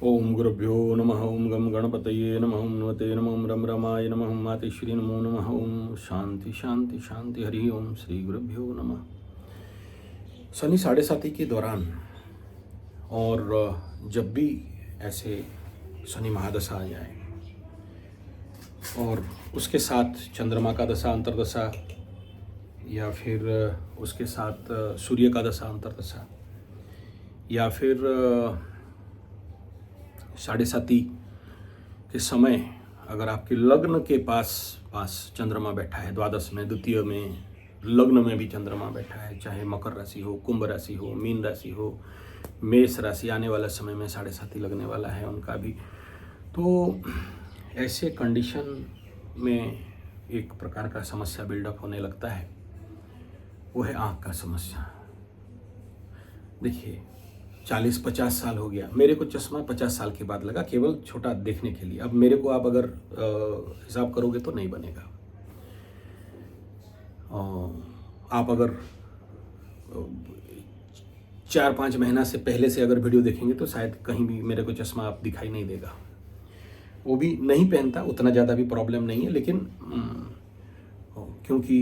ओम गुरुभ्यो नमः। ओम गम गणपतये नमः। ओम नमते नमः। ओम रम रमाय नमः। ओम मातेश्वरी नमो नमः। ओम शांति शांति शांति। हरि ओम। श्री गुरुभ्यो नमः। शनि 7.5 के दौरान और जब भी ऐसे शनि महादशा आ जाए और उसके साथ चंद्रमा का दशा अंतर्दशा या फिर उसके साथ सूर्य का दशा अंतर्दशा या फिर 7.5 के समय अगर आपके लग्न के पास चंद्रमा बैठा है, द्वादश में, द्वितीय में, लग्न में भी चंद्रमा बैठा है, चाहे मकर राशि हो, कुंभ राशि हो, मीन राशि हो, मेष राशि, आने वाला समय में 7.5 लगने वाला है उनका भी, तो ऐसे कंडीशन में एक प्रकार का समस्या बिल्डअप होने लगता है। वो है आँख का समस्या। देखिए 40-50 साल हो गया, मेरे को चश्मा 50 साल के बाद लगा, केवल छोटा देखने के लिए। अब मेरे को आप अगर हिसाब करोगे तो नहीं बनेगा। आप अगर 4-5 महीना से पहले से अगर वीडियो देखेंगे तो शायद कहीं भी मेरे को चश्मा आप दिखाई नहीं देगा। वो भी नहीं पहनता, उतना ज़्यादा भी प्रॉब्लम नहीं है, लेकिन क्योंकि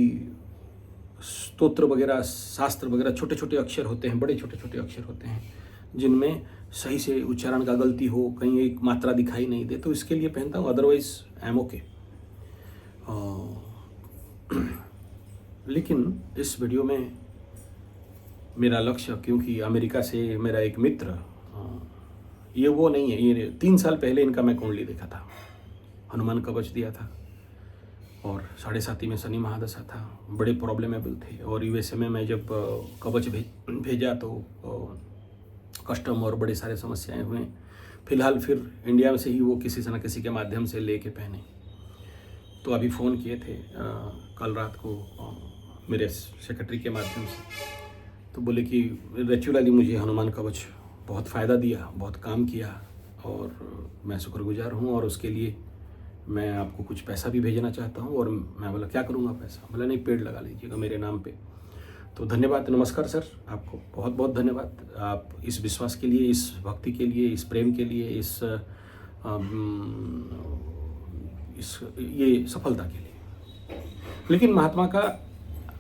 स्तोत्र वगैरह, शास्त्र वगैरह, छोटे छोटे अक्षर होते हैं, बड़े छोटे छोटे अक्षर होते हैं जिनमें सही से उच्चारण का गलती हो, कहीं एक मात्रा दिखाई नहीं दे, तो इसके लिए पहनता हूँ, अदरवाइज आई एम ओके। लेकिन इस वीडियो में मेरा लक्ष्य, क्योंकि अमेरिका से मेरा एक मित्र, ये वो नहीं है, ये 3 साल पहले इनका मैं कुंडली देखा था, हनुमान कवच दिया था और 7.5 में शनि महादशा था, बड़े प्रॉब्लमेबल थे। और यूएसए में मैं जब कवच भेजा तो कस्टम और बड़े सारे समस्याएं हुए। फिलहाल फिर इंडिया में से ही वो किसी से न किसी के माध्यम से लेके पहने। तो अभी फ़ोन किए थे कल रात को मेरे सेक्रेटरी के माध्यम से, तो बोले कि रेचुलरली मुझे हनुमान कवच बहुत फ़ायदा दिया, बहुत काम किया और मैं शुक्रगुजार हूँ, और उसके लिए मैं आपको कुछ पैसा भी भेजना चाहता हूँ। और मैं बोला क्या करूँगा पैसा? बोला नहीं, पेड़ लगा लीजिएगा मेरे नाम पे। तो धन्यवाद, नमस्कार सर, आपको बहुत बहुत धन्यवाद, आप इस विश्वास के लिए, इस भक्ति के लिए, इस प्रेम के लिए, इस ये सफलता के लिए। लेकिन महात्मा का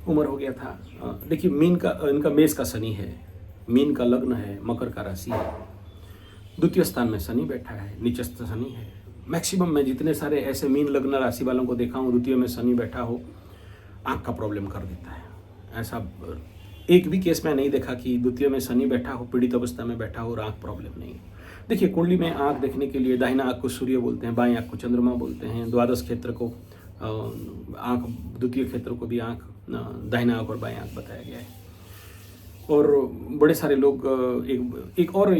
उम्र हो गया था। देखिए मीन का, इनका मेष का शनि है, मीन का लग्न है, मकर का राशि है, द्वितीय स्थान में शनि बैठा है, नीचस्थ शनि है। मैक्सिमम मैं जितने सारे ऐसे मीन लग्न राशि वालों को देखा हूँ, द्वितीय में शनि बैठा हो आँख का प्रॉब्लम कर देता है। ऐसा एक भी केस में नहीं देखा कि द्वितीय में शनि बैठा हो, पीड़ित अवस्था में बैठा हो और आँख प्रॉब्लम नहीं है। देखिए कुंडली में आँख देखने के लिए दाहिना आँख को सूर्य बोलते हैं, बाएं आँख को चंद्रमा बोलते हैं, द्वादश क्षेत्र को आँख, द्वितीय क्षेत्र को भी आँख, दाहिना आँख और बाएं आँख बताया गया है। और बड़े सारे लोग, एक और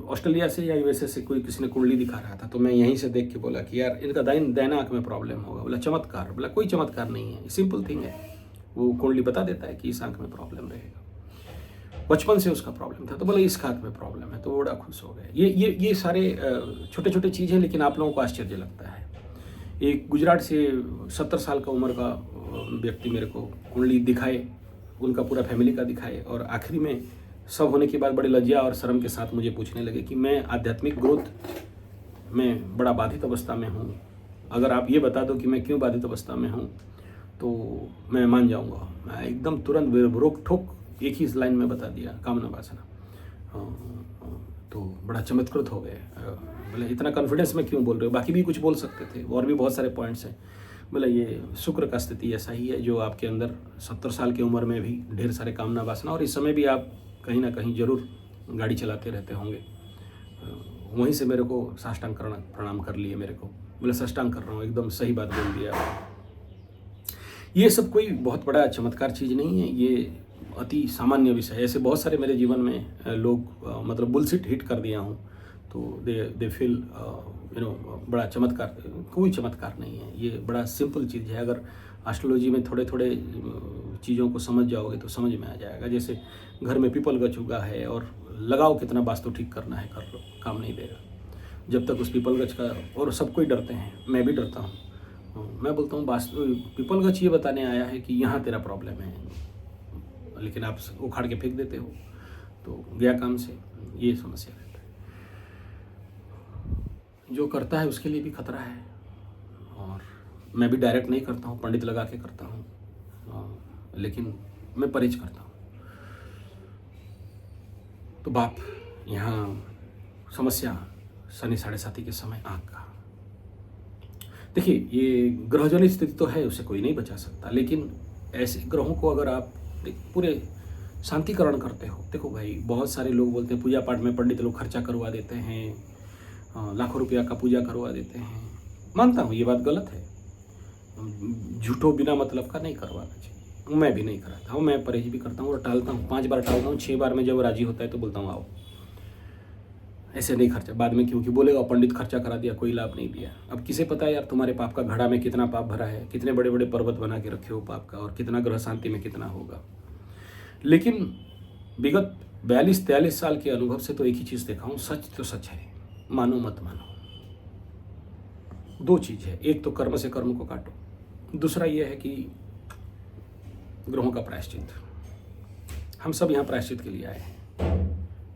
ऑस्ट्रेलिया से या यूएसए से कोई किसी ने कुंडली दिखा रहा था, तो मैं यहीं से देख के बोला कि यार इनका दाहिना आँख में प्रॉब्लम होगा। बोला चमत्कार? बोला कोई चमत्कार नहीं है, सिंपल थिंग है, वो कुंडली बता देता है कि इस आँख में प्रॉब्लम रहेगा। बचपन से उसका प्रॉब्लम था, तो बोला इस आँख में प्रॉब्लम है, तो बड़ा खुश हो गए। ये सारे छोटे छोटे चीज़ हैं, लेकिन आप लोगों को आश्चर्य लगता है। एक गुजरात से 70 साल का उम्र का व्यक्ति मेरे को कुंडली दिखाए, उनका पूरा फैमिली का दिखाए, और आखिरी में सब होने के बाद बड़े लज्जा और शर्म के साथ मुझे पूछने लगे कि मैं आध्यात्मिक ग्रोथ में बड़ा बाधित अवस्था में हूँ, अगर आप ये बता दो कि मैं क्यों बाधित अवस्था में हूँ तो मैं मान जाऊँगा। मैं एकदम तुरंत रोक ठोक एक ही लाइन में बता दिया, कामना वासना। तो बड़ा चमत्कृत हो गए। बोले इतना कॉन्फिडेंस में क्यों बोल रहे हो? बाकी भी कुछ बोल सकते थे, और भी बहुत सारे पॉइंट्स हैं। बोले ये शुक्र का स्थिति ऐसा ही है जो आपके अंदर 70 साल की उम्र में भी ढेर सारे कामना वासना, और इस समय भी आप कहीं ना कहीं जरूर गाड़ी चलाते रहते होंगे। वहीं से मेरे को साष्टांग प्रणाम कर लिए मेरे को। बोले साष्टांग कर रहा हूँ, एकदम सही बात बोल दिया। ये सब कोई बहुत बड़ा चमत्कार चीज़ नहीं है, ये अति सामान्य विषय है। ऐसे बहुत सारे मेरे जीवन में लोग मतलब बुलशिट हिट कर दिया हूँ, तो दे फील बड़ा चमत्कार। कोई चमत्कार नहीं है, ये बड़ा सिंपल चीज़ है। अगर एस्ट्रोलॉजी में थोड़े थोड़े चीज़ों को समझ जाओगे तो समझ में आ जाएगा। जैसे घर में पीपल गछ उगा है और लगाओ कितना वास्तु ठीक करना है कर लो, काम नहीं देगा जब तक उस पीपल गछ का। और सब कोई डरते हैं, मैं भी डरता हूँ। मैं बोलता हूँ वास्तु पीपल गछ ये बताने आया है कि यहाँ तेरा प्रॉब्लम है, लेकिन आप उखाड़ के फेंक देते हो, तो गया काम से। ये समस्या रहता है। जो करता है उसके लिए भी खतरा है। और मैं भी डायरेक्ट नहीं करता हूँ, पंडित लगा के करता हूँ, लेकिन मैं परहेज करता हूँ। तो बाप यहाँ समस्या शनि 7:30 के समय आँख का। देखिए, ये ग्रहजनित स्थिति तो है, उसे कोई नहीं बचा सकता, लेकिन ऐसे ग्रहों को अगर आप पूरे शांतिकरण करते हो, देखो भाई, बहुत सारे लोग बोलते हैं पूजा पाठ में पंडित लोग खर्चा करवा देते हैं, लाखों रुपया का पूजा करवा देते हैं। मानता हूँ ये बात गलत है, झूठो बिना मतलब का नहीं करवाना चाहिए। मैं भी नहीं कराता हूँ, मैं परहेज भी करता हूँ और टालता हूँ। 5 बार टालता हूँ, 6 बार में जब राजी होता है तो बोलता हूँ आओ। ऐसे नहीं खर्चा बाद में, क्योंकि बोलेगा पंडित खर्चा करा दिया, कोई लाभ नहीं दिया। अब किसे पता है यार तुम्हारे पाप का घड़ा में कितना पाप भरा है, कितने बड़े बड़े पर्वत बना के रखे हो पाप का, और कितना ग्रह शांति में कितना होगा। लेकिन विगत 42-43 साल के अनुभव से तो एक ही चीज़ देखा हूँ, सच तो सच है, मानो मत मानो। 2 चीज़ है, एक तो कर्म से कर्म को काटो, दूसरा यह है कि ग्रहों का प्रायश्चित। हम सब यहाँ प्रायश्चित के लिए आए हैं।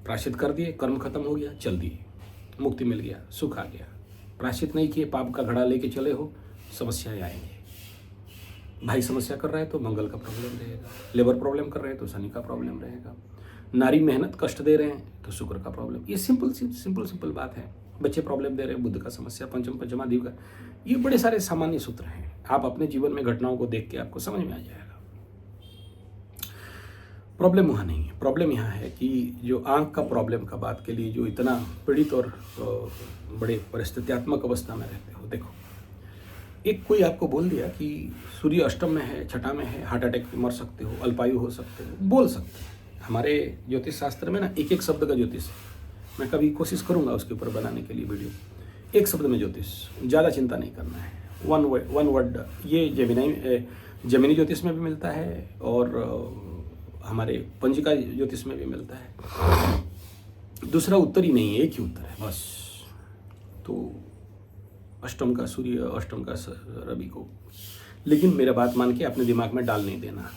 प्रायश्चित कर दिए, कर्म खत्म हो गया, चल दिए, मुक्ति मिल गया, सुख आ गया। प्रायश्चित नहीं किए, पाप का घड़ा लेके चले हो, समस्याएं आएंगे। भाई समस्या कर रहा है तो मंगल का प्रॉब्लम रहेगा, लेबर प्रॉब्लम कर रहे हैं तो शनि का प्रॉब्लम रहेगा, नारी मेहनत कष्ट दे रहे हैं तो शुक्र का प्रॉब्लम। ये सिंपल बात है। बच्चे प्रॉब्लम दे रहे हैं, बुध का समस्या, पंचमाधिप का। ये बड़े सारे सामान्य सूत्र हैं, आप अपने जीवन में घटनाओं को देख के आपको समझ में आ जाएगा। प्रॉब्लम वहाँ नहीं है, प्रॉब्लम यहाँ है कि जो आँख का प्रॉब्लम का बात के लिए जो इतना पीड़ित और बड़े परिस्थित्यात्मक अवस्था में रहते हो। देखो, एक कोई आपको बोल दिया कि सूर्य अष्टम में है, छठा में है, हार्ट अटैक मर सकते हो, अल्पायु हो सकते हो, बोल सकते हैं। हमारे ज्योतिष शास्त्र में ना एक शब्द का ज्योतिष है। मैं कभी कोशिश करूँगा उसके ऊपर बनाने के लिए वीडियो। एक शब्द में ज्योतिष, ज़्यादा चिंता नहीं करना है, वन वर्ड। ये जमीनी ज्योतिष में भी मिलता है और हमारे पंजिका ज्योतिष में भी मिलता है। दूसरा उत्तर ही नहीं है, एक ही उत्तर है बस। तो अष्टम का सूर्य, अष्टम का रवि को, लेकिन मेरा बात मान के अपने दिमाग में डाल नहीं देना,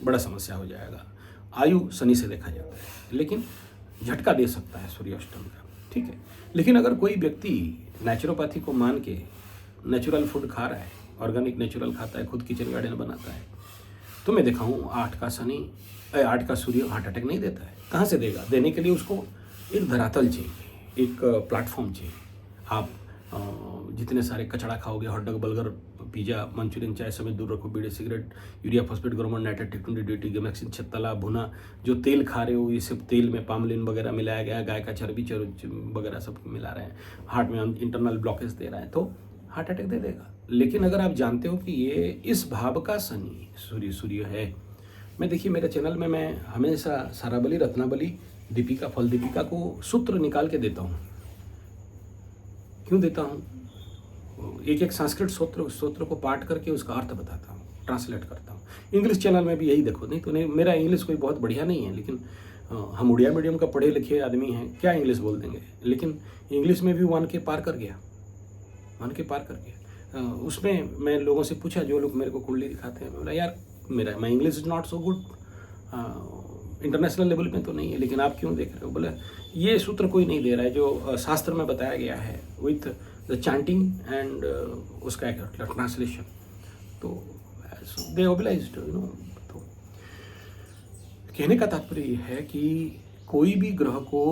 बड़ा समस्या हो जाएगा। आयु शनि से देखा जाता है, लेकिन झटका दे सकता है सूर्य अष्टम का, ठीक है। लेकिन अगर कोई व्यक्ति नेचुरोपैथी को मान के नेचुरल फूड खा रहा है, ऑर्गेनिक नेचुरल खाता है, खुद किचन गार्डन बनाता है, तो मैं देखा हूँ 8 का सूर्य हार्ट अटैक नहीं देता है। कहाँ से देगा? देने के लिए उसको एक धरातल चाहिए, एक प्लेटफॉर्म चाहिए। आप जितने सारे कचड़ा खाओगे, हॉटडॉग, बर्गर, पिज़्ज़ा, मंचूरियन, चाय समेत दूर रखो, बीड़ी, सिगरेट, यूरिया फॉस्फेट, ग्रोमोन, नाइट्रेट, टी20, डीटी, गेमेक्सिन, छत्तला, भुना, जो तेल खा रहे हो, ये सब तेल में पामलिन वगैरह मिलाया गया, गाय का चर्बी वगैरह सब मिला रहे हैं, हार्ट में इंटरनल ब्लॉकेज दे रहा है, तो हार्ट अटैक दे देगा। लेकिन अगर आप जानते हो कि ये इस भाव का शनि सूर्य है, मैं देखिए मेरे चैनल में मैं हमेशा साराबली, रत्नाबली, दीपिका, फल दीपिका को सूत्र निकाल के देता हूँ। क्यों देता हूँ? एक संस्कृत सूत्र को पाठ करके उसका अर्थ बताता हूँ, ट्रांसलेट करता हूँ। इंग्लिश चैनल में भी यही देखो, नहीं तो नहीं, मेरा इंग्लिश कोई बहुत बढ़िया नहीं है, लेकिन हम उड़िया मीडियम का पढ़े लिखे आदमी हैं, क्या इंग्लिश बोल देंगे, लेकिन इंग्लिश में भी 1 के पार कर गया। उसमें मैं लोगों से पूछा, जो लोग मेरे को कुंडली दिखाते हैं, बोला यार मैं English is not so good, international level में तो नहीं है, लेकिन आप क्यों देख रहे हो? बोले ये सूत्र कोई नहीं दे रहा है जो शास्त्र में बताया गया है विथ द चैंटिंग एंड उसका ट्रांसलेशन, तो दे ओबलाइज्ड, यू नो। तो कहने का तात्पर्य ये है कि कोई भी ग्रह को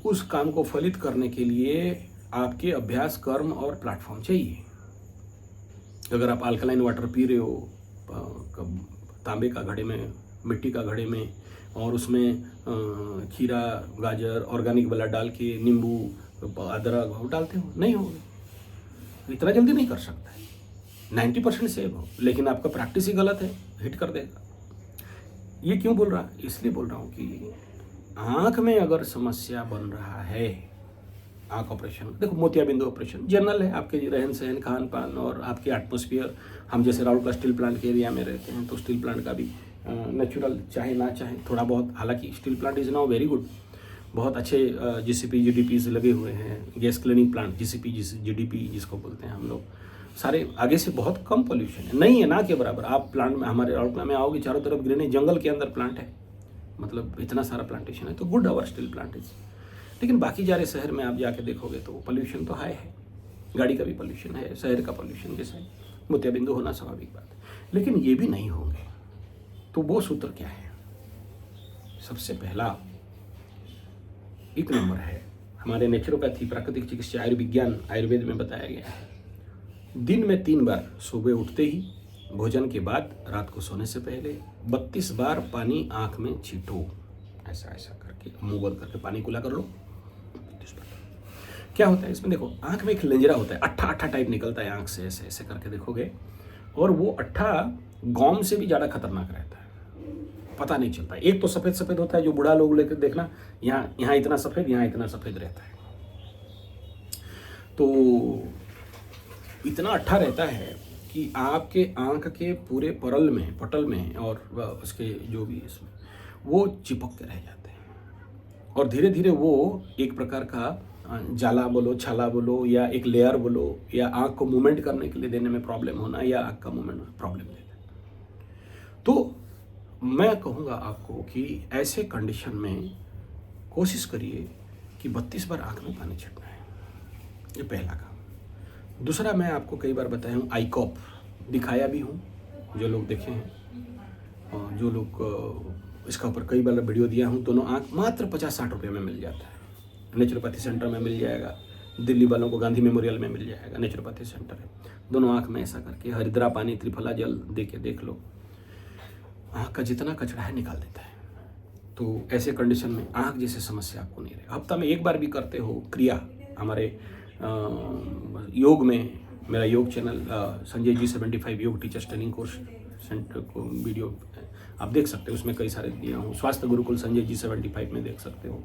उस काम को फलित करने के लिए आपके अभ्यास, कर्म और प्लेटफॉर्म चाहिए। अगर आप अल्कलाइन वाटर पी रहे हो तांबे का घड़े में, मिट्टी का घड़े में, और उसमें खीरा, गाजर, ऑर्गेनिक वाला डाल के, नींबू, अदरक डालते हो, नहीं होगा, इतना जल्दी नहीं कर सकता है। 90% सेव हो, लेकिन आपका प्रैक्टिस ही गलत है, हिट कर देगा। ये क्यों बोल रहा? इसलिए बोल रहा हूँ कि आँख में अगर समस्या बन रहा है, आँख ऑपरेशन, देखो मोतियाबिंदु ऑपरेशन जनरल है, आपके रहन सहन, खान पान और आपके एटमॉस्फेयर। हम जैसे राउरकेला स्टील प्लांट के एरिया में रहते हैं, तो स्टील प्लांट का भी नेचुरल चाहे ना चाहे थोड़ा बहुत, हालांकि steel plant is now very good, बहुत अच्छे जीसीपी जीडीपीज लगे हुए हैं, gas cleaning plant, GCP GDP जिसको बोलते हैं हम लोग, सारे आगे से बहुत कम पोल्यूशन है, नहीं है ना के बराबर। आप प्लांट में, हमारे राउरकेला में आओगे, चारों तरफ ग्रीनरी, जंगल के अंदर प्लांट है, मतलब इतना सारा प्लांटेशन है, तो good our steel plant is. लेकिन बाकी सारे शहर में आप जाके देखोगे तो पोल्यूशन तो हाई है। गाड़ी का भी पॉल्यूशन है, शहर का पॉल्यूशन, जैसे मोतियाबिंदु होना स्वाभाविक बात है। लेकिन ये भी नहीं होंगे तो वो सूत्र क्या है? सबसे पहला एक नंबर है हमारे नेचुरोपैथी, प्राकृतिक चिकित्सा, आयुर्विज्ञान, आयुर्वेद में बताया गया है, दिन में 3 बार, सुबह उठते ही, भोजन के बाद, रात को सोने से पहले 32 बार पानी आँख में छींटो। ऐसा ऐसा करके मुंह बंद करके पानी कुला कर लो 32 बार। क्या होता है इसमें? देखो, आँख में एक लेंजरा होता है, अट्ठा अट्ठा टाइप निकलता है आँख से, ऐसे ऐसे करके देखोगे, और वो अट्ठा गौम से भी ज़्यादा खतरनाक रहता है, पता नहीं चलता। एक तो सफ़ेद सफ़ेद होता है, जो बूढ़ा लोग लेकर देखना, यहाँ इतना सफ़ेद, यहाँ इतना सफ़ेद रहता है, तो इतना अट्ठा रहता है कि आपके आँख के पूरे पटल में और उसके जो भी इसमें वो चिपक के रह जाते हैं, और धीरे धीरे वो एक प्रकार का जाला बोलो, छाला बोलो, या एक लेयर बोलो, या आँख को मूवमेंट करने के लिए देने में प्रॉब्लम होना, या आँख का मूवमेंट में प्रॉब्लम देना। तो मैं कहूँगा आपको कि ऐसे कंडीशन में कोशिश करिए कि 32 बार आँख में पानी छिड़कना है, ये पहला काम। दूसरा, मैं आपको कई बार बताया हूँ, आई कॉप दिखाया भी हूँ, जो लोग देखे हैं, और जो लोग इसका ऊपर कई बार वीडियो दिया हूँ। दोनों आँख मात्र 50-60 रुपये में मिल जाता है, नेचुरोपैथी सेंटर में मिल जाएगा, दिल्ली वालों को गांधी मेमोरियल में मिल जाएगा, नेचुरोपैथी सेंटर है। दोनों आँख में ऐसा करके हरिद्रा पानी, त्रिफला जल दे के देख लो, आँख का जितना कचरा है निकाल देता है। तो ऐसे कंडीशन में आँख जैसे समस्या आपको नहीं रहे। हफ्ता में 1 बार भी करते हो क्रिया, हमारे योग में, मेरा योग चैनल संजय जी 75 योग टीचर्स ट्रेनिंग कोर्स सेंटर को वीडियो आप देख सकते हो, उसमें कई सारे दिया हूँ। स्वास्थ्य गुरुकुल संजय जी 75 में देख सकते हो,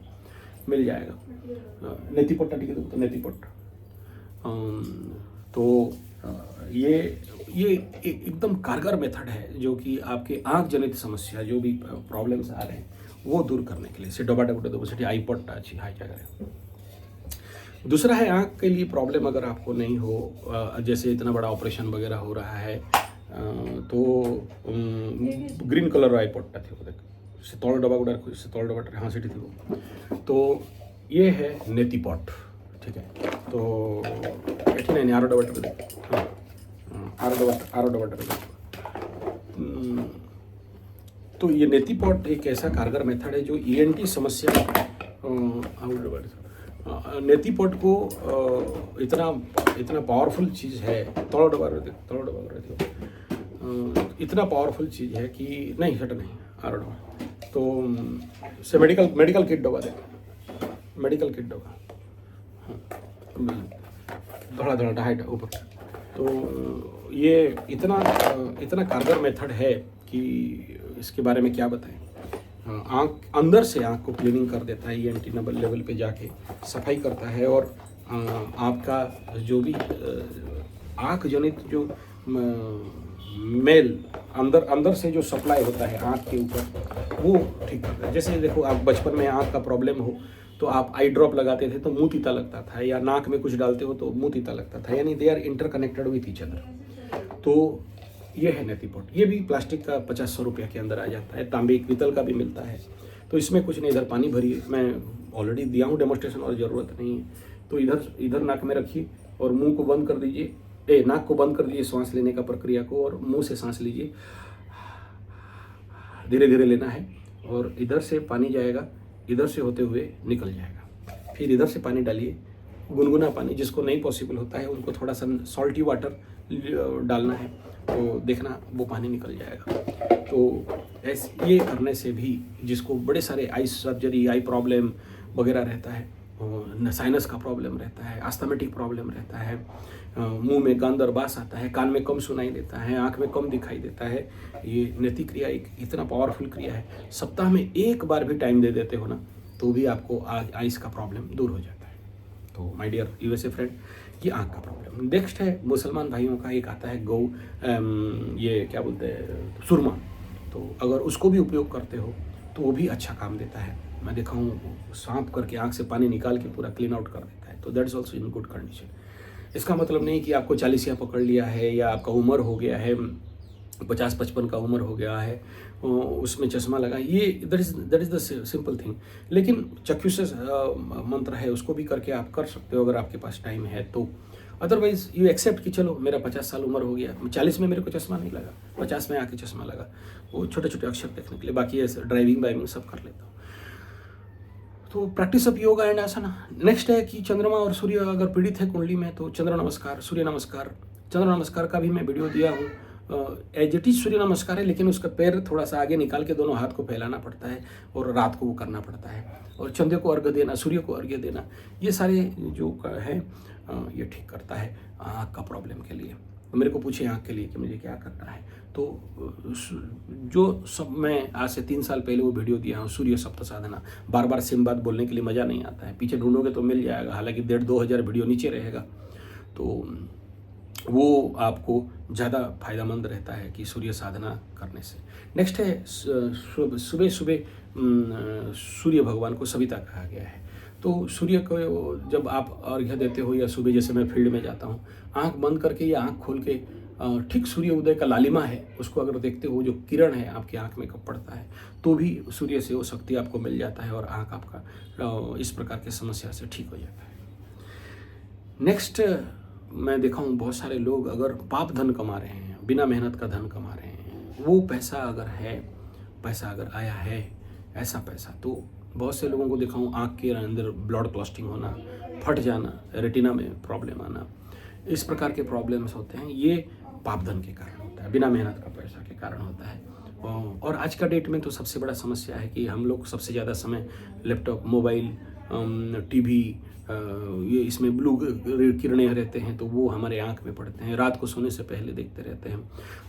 मिल जाएगा। नेतिपोट्टा ठीक है, तो नेतिपोट्टा, तो ये एकदम कारगर मेथड है, जो कि आपके आँख जनित समस्या, जो भी प्रॉब्लम्स आ रहे हैं, वो दूर करने के लिए से डोबाटा गुटे दो सेठी आईपोट्टा अच्छी हाई क्या करें। दूसरा है, आँख के लिए प्रॉब्लम अगर आपको नहीं हो, जैसे इतना बड़ा ऑपरेशन वगैरह हो रहा है, तो ग्रीन कलर आईपोट्टा थी, वो देख से तौल डबा गुड़ा से तौल डबा, हाँ सेठी थी वो। तो ये है नेतिपोट, ठीक है। तो एठी नहीं आरो डबा, हाँ आरो डबा। तो ये नेतिपोट एक ऐसा कारगर मेथड है जो ईएनटी समस्या, नेतिपोट को इतना पावरफुल चीज़ है, तोड़ डबा रहे थे, इतना पावरफुल चीज़ है कि नहीं हट नहीं आरो डबा, तो से मेडिकल किट डबा दे, मेडिकल किट डबा, हाँ धड़ा धड़ा ढाई ऊपर। तो ये इतना कारगर मेथड है कि इसके बारे में क्या बताएं। आँख अंदर से आँख को क्लीनिंग कर देता है, ईएनटी लेवल पे जाके सफाई करता है, और आपका जो भी आँख जनित जो मेल अंदर से जो सप्लाई होता है आँख के ऊपर, वो ठीक करता है। जैसे देखो, आप बचपन में आँख का प्रॉब्लम हो तो आप आई ड्रॉप लगाते थे तो मुंह तीता लगता था, या नाक में कुछ डालते हो तो मुंह तीता लगता था, यानी they are interconnected with each other. तो ये है नेतिपोट, ये भी प्लास्टिक का 50-100 रुपये के अंदर आ जाता है, तांबे पीतल का भी मिलता है। तो इसमें कुछ नहीं, इधर पानी भरिए, मैं ऑलरेडी दिया हूँ डेमोस्ट्रेशन और ज़रूरत नहीं है। तो इधर नाक में रखिए और मुंह को बंद कर दीजिए, नाक को बंद कर दीजिए सांस लेने का प्रक्रिया को, और मुंह से सांस लीजिए, धीरे धीरे लेना है, और इधर से पानी जाएगा, इधर से होते हुए निकल जाएगा। फिर इधर से पानी डालिए, गुनगुना पानी, जिसको नहीं पॉसिबल होता है उनको थोड़ा सा सॉल्टी वाटर डालना है, तो देखना वो पानी निकल जाएगा। तो ऐसे ये करने से भी, जिसको बड़े सारे आई सर्जरी, आई प्रॉब्लम वगैरह रहता है, साइनस का प्रॉब्लम रहता है, आस्थमेटिक प्रॉब्लम रहता है, मुंह में गंध और बास आता है, कान में कम सुनाई देता है, आँख में कम दिखाई देता है, ये नेति क्रिया एक इतना पावरफुल क्रिया है। सप्ताह में 1 बार भी टाइम दे देते हो ना, तो भी आपको आइस का प्रॉब्लम दूर हो जाता है। तो माय डियर यूएसए फ्रेंड, ये आँख का प्रॉब्लम। नेक्स्ट है मुसलमान भाइयों का, एक आता है गौ, ये क्या बोलते हैं, सुरमा। तो अगर उसको भी उपयोग करते हो तो वो भी अच्छा काम देता है। मैं देखा हूँ, सांप करके आँख से पानी निकाल के पूरा क्लीन आउट कर देता है। तो that is also in good condition. इसका मतलब नहीं कि आपको 40 पकड़ लिया है या आपका उम्र हो गया है 50-55 का उम्र हो गया है, उसमें चश्मा लगा, ये that is the simple thing. लेकिन चक्षु से मंत्र है, उसको भी करके आप कर सकते हो अगर आपके पास टाइम है तो। अदरवाइज यू एक्सेप्ट कि चलो मेरा 50 साल उम्र हो गया, 40 में मेरे को चश्मा नहीं लगा, 50 में आके चश्मा लगा, वो छोटे छोटे अक्षर देखने के लिए, बाकी ऐसे ड्राइविंग वाइविंग सब कर लेता हूँ। तो practice of yoga and asana. Next है कि चंद्रमा और सूर्य अगर पीड़ित है कुंडली में तो चंद्र नमस्कार, सूर्य नमस्कार। चंद्र नमस्कार का भी मैं वीडियो दिया हूँ, एज इट इज सूर्य नमस्कार है, लेकिन उसका पैर थोड़ा सा आगे निकाल के दोनों हाथ को फैलाना पड़ता है और रात को वो करना पड़ता है। और चंद्र को अर्घ्य देना, सूर्य को अर्घ्य देना, ये सारे जो है ये ठीक करता है आँख का प्रॉब्लम के लिए। तो मेरे को पूछे आँख के लिए कि मुझे क्या करना है, तो जो सब मैं आज से 3 साल पहले वो वीडियो दिया हूँ, सूर्य सप्त साधना। बार बार सेम बात बोलने के लिए मज़ा नहीं आता है, पीछे ढूंढोगे तो मिल जाएगा, हालांकि 1,500-2 हज़ार वीडियो नीचे रहेगा, तो वो आपको ज़्यादा फायदेमंद रहता है कि सूर्य साधना करने से। नेक्स्ट है सुबह सुबह सूर्य भगवान को सविता कहा गया है। तो सूर्य को जब आप अर्घ्य देते हो या सुबह जैसे मैं फील्ड में जाता हूँ, आंख बंद करके या आंख खोल के ठीक सूर्य उदय का लालिमा है उसको अगर देखते हो, जो किरण है आपकी आंख में कब पड़ता है, तो भी सूर्य से वो शक्ति आपको मिल जाता है और आंख आपका इस प्रकार की समस्या से ठीक हो जाता है। नेक्स्ट मैं देखा हूँ बहुत सारे लोग अगर पाप धन कमा रहे हैं, बिना मेहनत का धन कमा रहे हैं, वो पैसा अगर आया है ऐसा पैसा, तो बहुत से लोगों को देखा हूँ आँख के अंदर ब्लड क्लस्टिंग होना, फट जाना, रेटिना में प्रॉब्लम आना, इस प्रकार के प्रॉब्लम्स होते हैं। ये पाप धन के कारण होता है, बिना मेहनत का पैसा के कारण होता है। और आज का डेट में तो सबसे बड़ा समस्या है कि हम लोग सबसे ज़्यादा समय लैपटॉप, मोबाइल, टीवी, ये इसमें ब्लू किरणें रहते हैं, तो वो हमारे आँख में पड़ते हैं, रात को सोने से पहले देखते रहते हैं,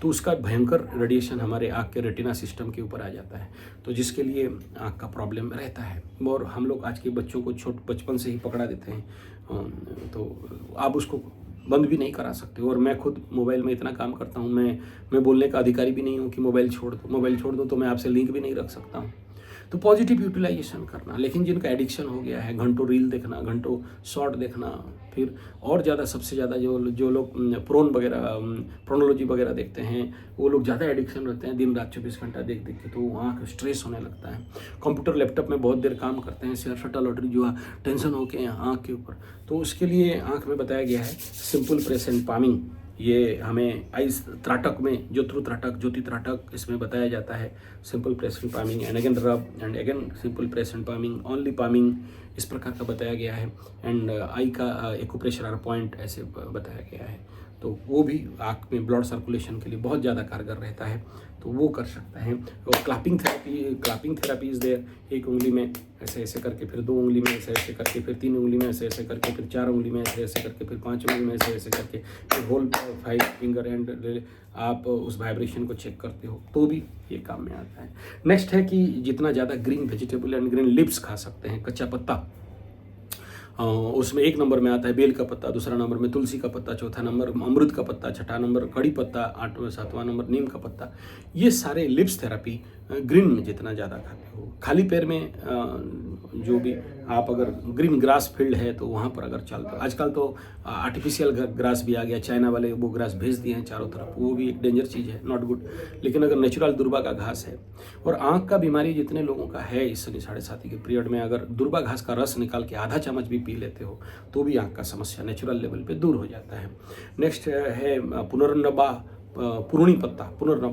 तो उसका भयंकर रेडिएशन हमारे आँख के रेटिना सिस्टम के ऊपर आ जाता है, तो जिसके लिए आँख का प्रॉब्लम रहता है। और हम लोग आज के बच्चों को बचपन से ही पकड़ा देते हैं, तो आप उसको बंद भी नहीं करा सकते। और मैं खुद मोबाइल में इतना काम करता हूँ, मैं बोलने का अधिकारी भी नहीं हूँ कि मोबाइल छोड़ दो, तो मैं आपसे लिंक भी नहीं रख सकता हूँ। तो पॉजिटिव यूटिलाइजेशन करना। लेकिन जिनका एडिक्शन हो गया है, घंटों रील देखना, घंटों शॉर्ट देखना, फिर और ज़्यादा सबसे ज़्यादा जो लोग प्रोनोलॉजी वगैरह देखते हैं, वो लोग ज़्यादा एडिक्शन रहते हैं, दिन रात 24 घंटा देख के, तो आँख स्ट्रेस होने लगता है। कंप्यूटर लैपटॉप में बहुत देर काम करते हैं, शेयर सट्टा लॉटरी जो टेंशन होके आँख के ऊपर, तो उसके लिए आँख में बताया गया है सिंपल प्रेस एंड पामिंग। ये हमें आइस त्राटक में ज्योति त्राटक इसमें बताया जाता है, simple press and palming and again rub and again simple press and palming, only palming, इस प्रकार का बताया गया है। एंड आई का एक्यूप्रेशर पॉइंट ऐसे बताया गया है, तो वो भी आँख में ब्लड सर्कुलेशन के लिए बहुत ज़्यादा कारगर रहता है, तो वो कर सकता है। और क्लैपिंग थेरापी इज़ देयर, एक उंगली में ऐसे ऐसे करके, फिर 2 उंगली में ऐसे ऐसे करके, फिर 3 उंगली में ऐसे ऐसे करके, फिर 4 उंगली में ऐसे ऐसे करके, फिर 5 उंगली में ऐसे ऐसे करके, फिर होल 5 फिंगर एंड आप उस वाइब्रेशन को चेक करते हो, तो भी ये काम में आता है। नेक्स्ट है कि जितना ज़्यादा green vegetable and green lips खा सकते हैं, कच्चा पत्ता, उसमें 1 नंबर में आता है बेल का पत्ता, दूसरा नंबर में तुलसी का पत्ता, चौथा नंबर अमरूद का पत्ता, छठा नंबर कड़ी पत्ता, 7वां नंबर नीम का पत्ता। ये सारे लिप्स थेरापी ग्रीन में जितना ज़्यादा खाते हो, खाली पैर में जो भी आप अगर ग्रीन ग्रास फील्ड है तो वहाँ पर अगर चलते हो, आजकल तो आर्टिफिशियल ग्रास भी आ गया, चाइना वाले वो ग्रास भेज दिए हैं चारों तरफ, वो भी एक डेंजर चीज़ है, नॉट गुड। लेकिन अगर नेचुरल दुर्बा का घास है, और आँख का बीमारी जितने लोगों का है इस 7.5 के पीरियड में, अगर दुर्बा घास का रस निकाल के आधा चम्मच भी पी लेते हो तो भी आँख का समस्या नेचुरल लेवल पे दूर हो जाता है। नेक्स्ट है पुनर्नबा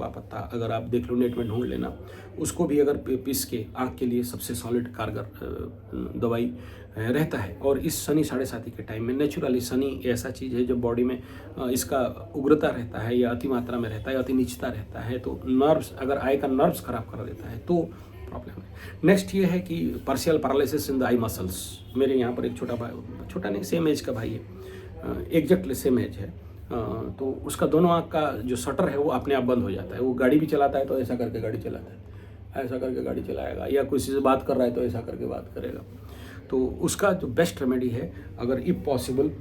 पत्ता, अगर आप देख लो नेट में ढूंढ लेना, उसको भी अगर पीस के आँख के लिए सबसे सॉलिड कारगर दवाई रहता है। और इस शनि 7.5 के टाइम में नेचुरली, शनि ऐसा चीज़ है जो बॉडी में इसका उग्रता रहता है या अति मात्रा में रहता है, अति नीचता रहता है, तो नर्व्स, अगर आई का नर्व्स खराब कर देता है तो प्रॉब्लम है। नेक्स्ट ये है कि partial paralysis in the eye muscles. मेरे यहाँ पर एक छोटा नहीं, सेम एज का भाई है, एग्जैक्टली सेम एज है, तो उसका दोनों आँख का जो शटर है वो अपने आप बंद हो जाता है। वो गाड़ी भी चलाता है तो ऐसा करके गाड़ी चलाता है, ऐसा करके गाड़ी चलाएगा, या किसी से बात कर रहा है तो ऐसा करके बात करेगा। तो उसका जो बेस्ट रेमेडी है, अगर इफ पॉसिबल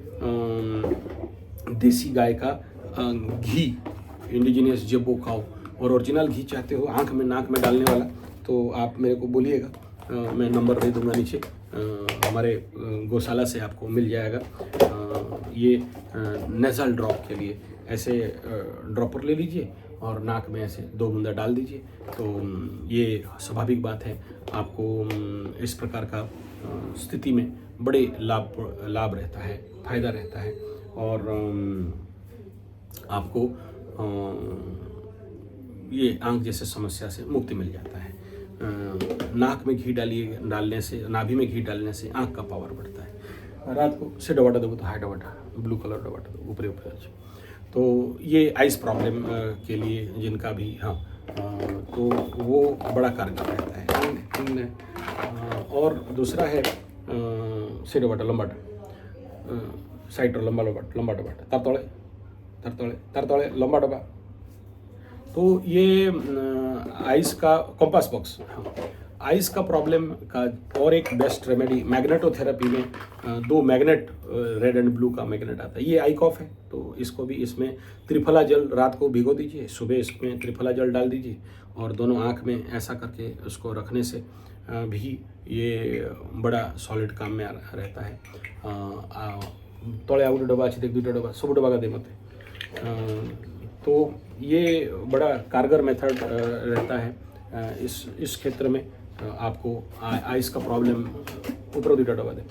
देसी गाय का घी, इंडिजिनियस जब्बो खाओ, और ओरिजिनल घी चाहते हो आँख में नाक में डालने वाला, तो आप मेरे को बोलिएगा, मैं नंबर दे दूंगा नीचे, हमारे गौशाला से आपको मिल जाएगा। ये नेज़ल ड्रॉप के लिए ऐसे ड्रॉपर ले लीजिए और नाक में ऐसे 2 बूंदा डाल दीजिए। तो ये स्वाभाविक बात है, आपको इस प्रकार का स्थिति में बड़े लाभ रहता है, फायदा रहता है और आपको ये आँख जैसे समस्या से मुक्ति मिल जाता है। नाक में घी डालने से, नाभि में घी डालने से आँख का पावर बढ़ता है। रात को से डबाटा दो तो हाई डबाटा, ब्लू कलर डबाटा दो ऊपरी ऊपर। तो ये आइस प्रॉब्लम के लिए जिनका भी तो वो बड़ा कारगर रहता है। और दूसरा है से डबाटा लंबाटा, साइड लंबा डबाटा, तरतळे लंबा डबा। तो ये आइस का कंपास बॉक्स, आइस का प्रॉब्लम का और एक बेस्ट रेमेडी मैग्नेटोथेरेपी में 2 मैग्नेट, रेड एंड ब्लू का मैग्नेट आता है। ये आई कॉफ है तो इसको भी इसमें त्रिफला जल रात को भिगो दीजिए, सुबह इसमें त्रिफला जल डाल दीजिए और दोनों आँख में ऐसा करके उसको रखने से भी ये बड़ा सॉलिड काम में रहता है। तले आउट डब्बा अच्छी देख 2 डब्बा सब डब्बा का दे मत। तो ये बड़ा कारगर मेथड रहता है इस क्षेत्र में। आपको आइस का प्रॉब्लम ऊपर 2 डब्बा दे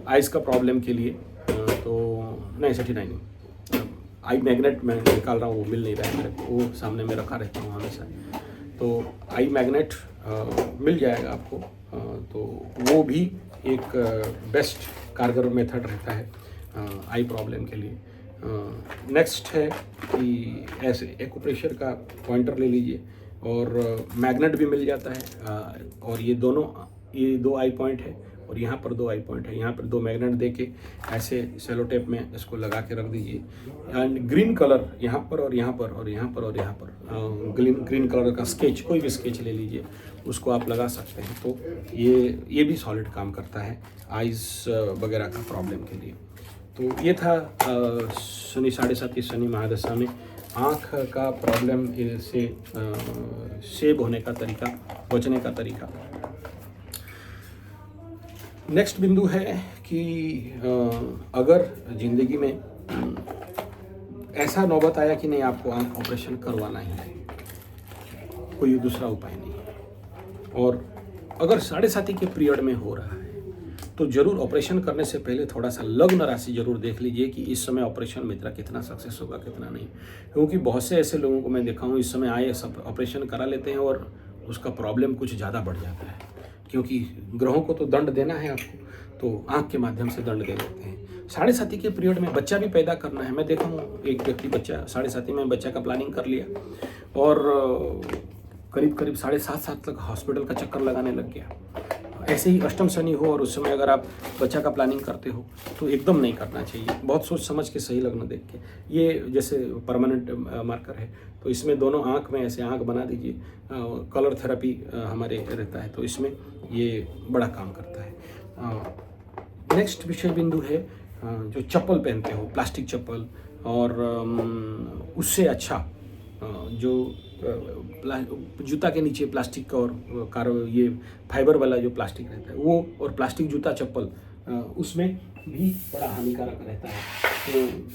आइस का प्रॉब्लम के लिए तो नहीं 69 आई मैग्नेट मैं निकाल रहा हूँ, वो मिल नहीं रहा है मेरे को, वो सामने में रखा रहता हूँ हमेशा। तो आई मैग्नेट मिल जाएगा आपको। तो वो भी एक बेस्ट कारगर मेथड रहता है आई प्रॉब्लम के लिए। नेक्स्ट है कि ऐसे एक्यूप्रेशर का पॉइंटर ले लीजिए और मैग्नेट भी मिल जाता है। और ये 2 आई पॉइंट है और यहाँ पर 2 आई पॉइंट है। यहाँ पर 2 मैग्नेट देके ऐसे सेलो टेप में इसको लगा के रख दीजिए। एंड ग्रीन कलर यहाँ पर और यहाँ पर और यहाँ पर और यहाँ पर ग्रीन कलर का स्केच, कोई भी स्केच ले लीजिए, उसको आप लगा सकते हैं। तो ये भी सॉलिड काम करता है आइज़ वगैरह का प्रॉब्लम के लिए। तो ये था शनि 7.5 शनि महादशा में आँख का प्रॉब्लम से सेव होने का तरीका, बचने का तरीका। नेक्स्ट बिंदु है कि अगर ज़िंदगी में ऐसा नौबत आया कि नहीं आपको आँख ऑपरेशन करवाना ही है, कोई दूसरा उपाय नहीं है, और अगर 7.5 के पीरियड में हो रहा है तो जरूर ऑपरेशन करने से पहले थोड़ा सा लग्न राशि जरूर देख लीजिए कि इस समय ऑपरेशन मेरा कितना सक्सेस होगा कितना नहीं। क्योंकि बहुत से ऐसे लोगों को मैं देखा हूँ इस समय आए सब ऑपरेशन करा लेते हैं और उसका प्रॉब्लम कुछ ज़्यादा बढ़ जाता है, क्योंकि ग्रहों को तो दंड देना है आपको, तो आँख के माध्यम से दंड दे देते हैं। 7.5 के पीरियड में बच्चा भी पैदा करना है। मैं देखा हूँ एक व्यक्ति बच्चा 7.5 में बच्चा का प्लानिंग कर लिया और करीब 7.5 तक हॉस्पिटल का चक्कर लगाने लग गया। ऐसे ही अष्टम शनि हो और उस समय अगर आप बच्चा का प्लानिंग करते हो तो एकदम नहीं करना चाहिए, बहुत सोच समझ के सही लग्न देख के। ये जैसे परमानेंट मार्कर है तो इसमें दोनों आँख में ऐसे आँख बना दीजिए। कलर थेरेपी हमारे रहता है तो इसमें ये बड़ा काम करता है। नेक्स्ट विषय बिंदु है जो चप्पल पहनते हो, प्लास्टिक चप्पल, और उससे अच्छा जो जूता के नीचे प्लास्टिक का और ये फाइबर वाला जो प्लास्टिक रहता है वो, और प्लास्टिक जूता चप्पल उसमें भी बड़ा हानिकारक रहता है।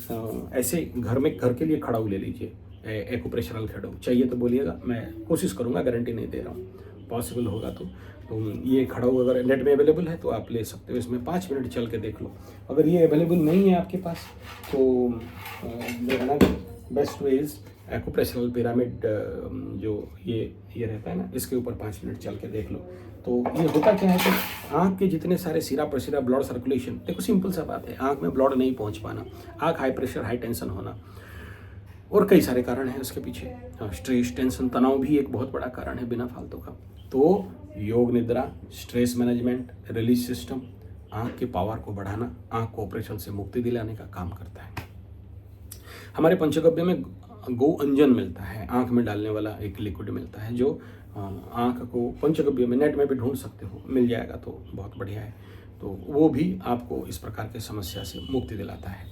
तो ऐसे घर के लिए खड़ाऊ ले लीजिए, एक्यूप्रेशरल खड़ाऊ चाहिए तो बोलिएगा, मैं कोशिश करूँगा, गारंटी नहीं दे रहा हूँ, पॉसिबल होगा तो ये खड़ाऊ अगर नेट में अवेलेबल है तो आप ले सकते हो। इसमें 5 मिनट चल के देख लो। अगर ये अवेलेबल नहीं है आपके पास तो मेरा बेस्ट वे इज़ एक्यूप्रेशरल पिरामिड, जो ये रहता है ना, इसके ऊपर 5 मिनट चल के देख लो। तो ये होता क्या है कि आँख के जितने सारे सिरा प्रसिरा ब्लड सर्कुलेशन, देखो सिंपल सा बात है, आँख में ब्लड नहीं पहुँच पाना, आँख हाई प्रेशर हाई टेंशन होना, और कई सारे कारण हैं उसके पीछे। स्ट्रेस टेंशन तनाव भी एक बहुत बड़ा कारण है बिना फालतू का। तो योग निद्रा, स्ट्रेस मैनेजमेंट, रिलीज सिस्टम आँख के पावर को बढ़ाना, आँख को ऑपरेशन से मुक्ति दिलाने का काम करता है। हमारे पंचगव्य में गो अंजन मिलता है, आँख में डालने वाला एक लिक्विड मिलता है जो आँख को, पंचगव्य में नेट में भी ढूंढ सकते हो, मिल जाएगा तो बहुत बढ़िया है। तो वो भी आपको इस प्रकार के समस्या से मुक्ति दिलाता है।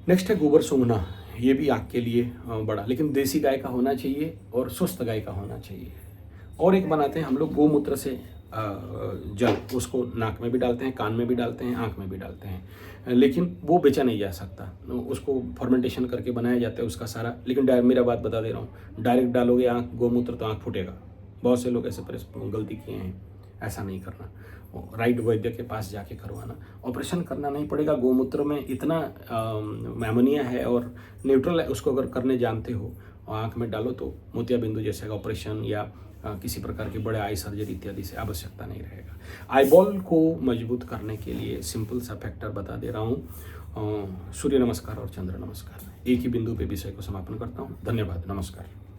नेक्स्ट है गोबर सूंघना, ये भी आँख के लिए बड़ा, लेकिन देसी गाय का होना चाहिए और स्वस्थ गाय का होना चाहिए। और एक बनाते हैं हम लोग गोमूत्र से जल उसको नाक में भी डालते हैं, कान में भी डालते हैं, आँख में भी डालते हैं, लेकिन वो बेचा नहीं जा सकता। उसको फर्मेंटेशन करके बनाया जाता है उसका सारा। लेकिन मेरा बात बता दे रहा हूँ, डायरेक्ट डालोगे आँख गोमूत्र तो आँख फूटेगा। बहुत से लोग ऐसे गलती किए हैं। ऐसा नहीं करना, राइट वैद्य के पास जाके करवाना। ऑपरेशन करना नहीं पड़ेगा। गोमूत्र में इतना एमोनिया है और न्यूट्रल है, उसको अगर करने जानते हो और आँख में डालो तो मोतियाबिंदु जैसे ऑपरेशन या किसी प्रकार की बड़े आई सर्जरी इत्यादि से आवश्यकता नहीं रहेगा। आईबॉल को मजबूत करने के लिए सिंपल सा फैक्टर बता दे रहा हूँ, सूर्य नमस्कार और चंद्र नमस्कार। एक ही बिंदु पे विषय को समापन करता हूँ। धन्यवाद, नमस्कार।